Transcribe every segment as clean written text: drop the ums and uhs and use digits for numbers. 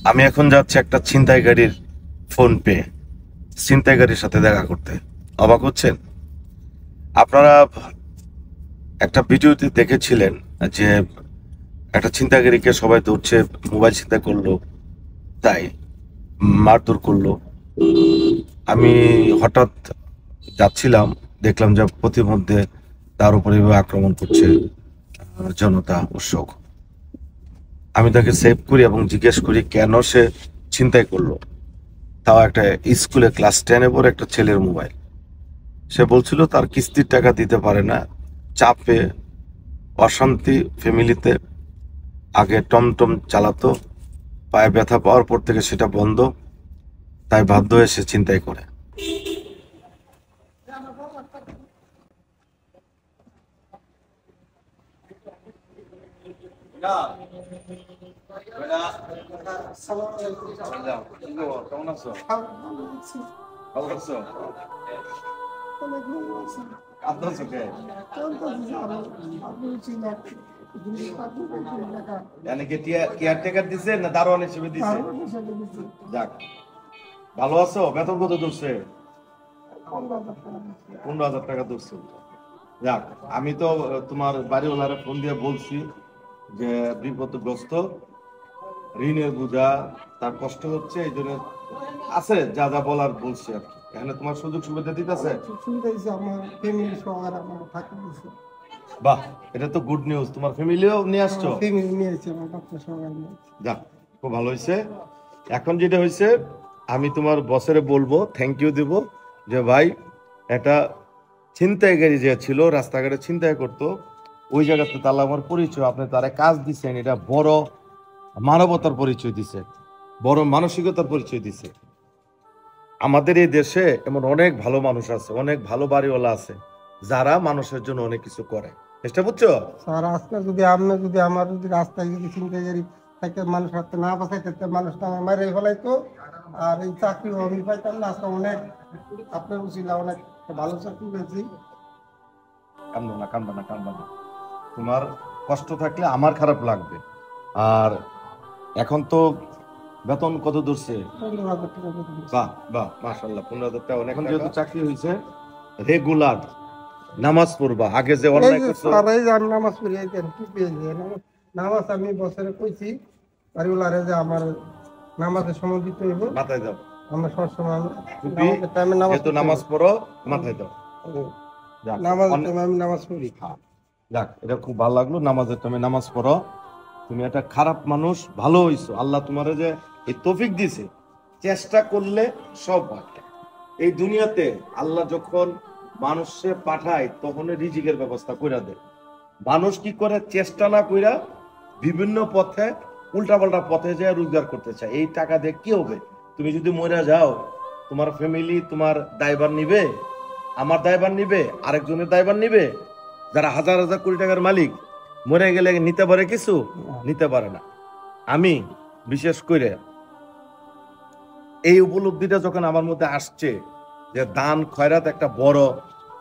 আমি এখন যাচ্ছি একটা ছিনতাইকারীর ফোন পেয়ে ছিনতাইকারীর সাথে দেখা করতে। অবাক হচ্ছেন? আপনারা একটা ভিডিওতে দেখেছিলেন যে একটা ছিনতাইকারীকে সবাই ধরছে, মোবাইল ছিনতাই করলো, তাই মারধর করলো। আমি হঠাৎ যাচ্ছিলাম, দেখলাম যে প্রতিমধ্যে তার উপরে এভাবে আক্রমণ করছে জনতা উৎসুক। আমি তাকে সেভ করি এবং জিজ্ঞেস করি কেন সে ছিনতাই করলো, তাও একটা স্কুলে ক্লাস 10-এ পড়ে একটা ছেলের মোবাইল। সে বলছিল তার কিস্তির টাকা দিতে পারে না, চাপে, অশান্তি ফ্যামিলিতে। আগে টমটম চালাতো, পায়ে ব্যথা পাওয়ার পর থেকে সেটা বন্ধ, তাই বাধ্য হয়ে সে ছিনতাই করে। কেমন আছো? ভালো আছো? কাঁদছো কে? কেয়ারটেকার দিছে না দারোয়ান হিসেবে দিছে? যাক, ভালো আছো? বেতন কত ধরছে? 15,000 টাকা ধরছে। যাক, আমি তো তোমার বাড়িওয়ালারে ফোন দিয়ে বলছি যে বিপদগ্রস্ত, ঋণের বোঝা, তার কষ্ট হচ্ছে, এই জন্য আছে যা যা বলার বলছি আর কি। এখানে তোমার সুযোগ সুবিধা দিতেছে। বাহ, এটা তো গুড নিউজ। তোমার ফ্যামিলিও নিয়ে আসছো? যাক, খুব ভালো হয়েছে। এখন যেটা হয়েছে, আমি তোমার বসেরে বলবো, থ্যাংক ইউ দিব যে ভাই এটা ছিনতাইকারী যে ছিল রাস্তাঘাটে ছিনতাই করতো, ওই জায়গাতে তাহলে আমার পরিচয়, আপনি তারা কাজ দিচ্ছেন, এটা বড় মানবতার পরিচয় দিছে, বড় মানসিকতার পরিচয় দিছে। আমাদের এই দেশে এমন অনেক ভালো মানুষ আছে, অনেক ভালো বাড়িওয়ালা আছে, যারা মানুষের জন্য অনেক কিছু করে। চেষ্টা বুঝছো স্যার? আজকে যদি আপনি যদি আমার যদি রাস্তায় যদি ছিনতাইকারী থাকে, মানুষ হাতে না বাঁচাইতে, মানুষটা আমার মারে ফেলাইতো, আর এই চাকরি আমি পাইতাম না। আজকে অনেক আপনার উচিত অনেক ভালো চাকরি পেয়েছি। কান্দো না, কান্দো না, কান্দো না। তোমার কষ্ট থাকলে আমার খারাপ লাগবে। আর এখন তো বেতন কত ধরছে? 15,000 টাকা বেতন। বাহ বাহ, মাশাআল্লাহ, 15,000 টাকা। এখন যেহেতু চাকরি হয়েছে, রেগুলার নামাজ পড়বা। আগে যে এই অন্যায় যে করছো, স্যার, এই যে আমি নামাজ পড়ি, এই দেন কি পেয়েছি নামাজ। আমি বছরে কইছি বাড়িওয়ালারে যে আমার নামাজের সময় দিতে হইব, মাথায় দাও। আমরা সবসময় টুপি, নামাজের টাইমে নামাজ যেহেতু নামাজ পড়ো, মাথায় দাও। যাক, নামাজের টাইমে আমি নামাজ পড়ি। যাক, এটা খুব ভালো লাগলো। নামাজের টাইমে নামাজ পড়ো। তুমি একটা খারাপ মানুষ, ভালো হইছো। আল্লাহ তোমার যে এই তৌফিক দিছে, চেষ্টা করলে সব হয়। এই দুনিয়াতে আল্লাহ যখন মানুষে পাঠায়, তখন রিজিকের ব্যবস্থা করে দেয়। মানুষ কি করে? চেষ্টা না কইরা বিভিন্ন পথে, উল্টাপাল্টা পথে যায় রোজগার করতে চায়। এই টাকা দিয়ে কি হবে? তুমি যদি মরে যাও, তোমার ফ্যামিলি তোমার দায়ভার নিবে? আমার দায়ভার নিবে? আরেকজনের দায়ভার নিবে? যারা হাজার হাজার কোটি টাকার মালিক, মরে গেলে নিতে পারে কিছু? নিতে পারে না। আমি বিশেষ করে এই উপলব্ধিটা যখন আমার মধ্যে আসছে যে দান খয়রাত একটা বড়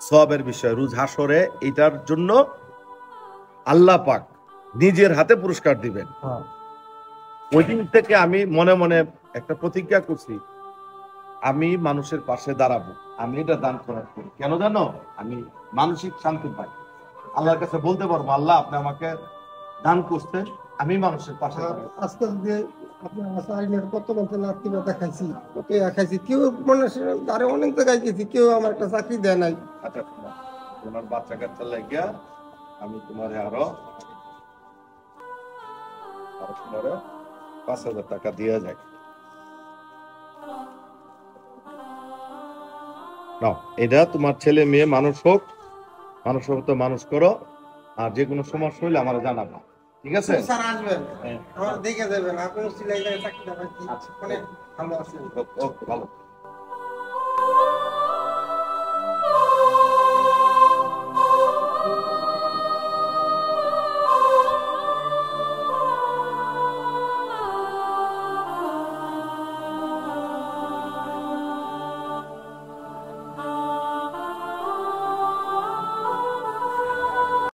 সওয়াবের বিষয়, রোজ হাসরে এটার জন্য আল্লাহ পাক নিজের হাতে পুরস্কার দিবেন। ওই দিন থেকে আমি মনে মনে একটা প্রতিজ্ঞা করছি, আমি মানুষের পাশে দাঁড়াবো। আমি এটা দান করার করি। কেন জানো? আমি মানসিক শান্তি পাই। আল্লাহর কাছে বলতে পারবো, আল্লাহ আপনি আমাকে দান করতে, আমি মানুষের পাশে দাঁড়াবো। আজকে যে আপনার আইনের কত বলতে লাত্তিবা দেখাইছি, কত দেখাইছি, কেউ মনে আরে অনেক জায়গায় গেছি, কেউ আমার একটা চাকরি দেয় নাই। আচ্ছা, তোমার বাচ্চা কাচ্চা লাগিয়া আমি তোমার আরো 5,000 টাকা দিয়ে যাই। নাও, এটা তোমার ছেলে মেয়ে মানুষ হোক, মানুষ হোক তো মানুষ করো। আর যে কোনো সমস্যা হইলে আমার জানাবো, ঠিক আছে? স্যার আসবেন, আমার দেখে যাবেন, আপনি সিলাই চাকরিটা পাইছি, অনেক ভালো আছে। ওকে, ভালো।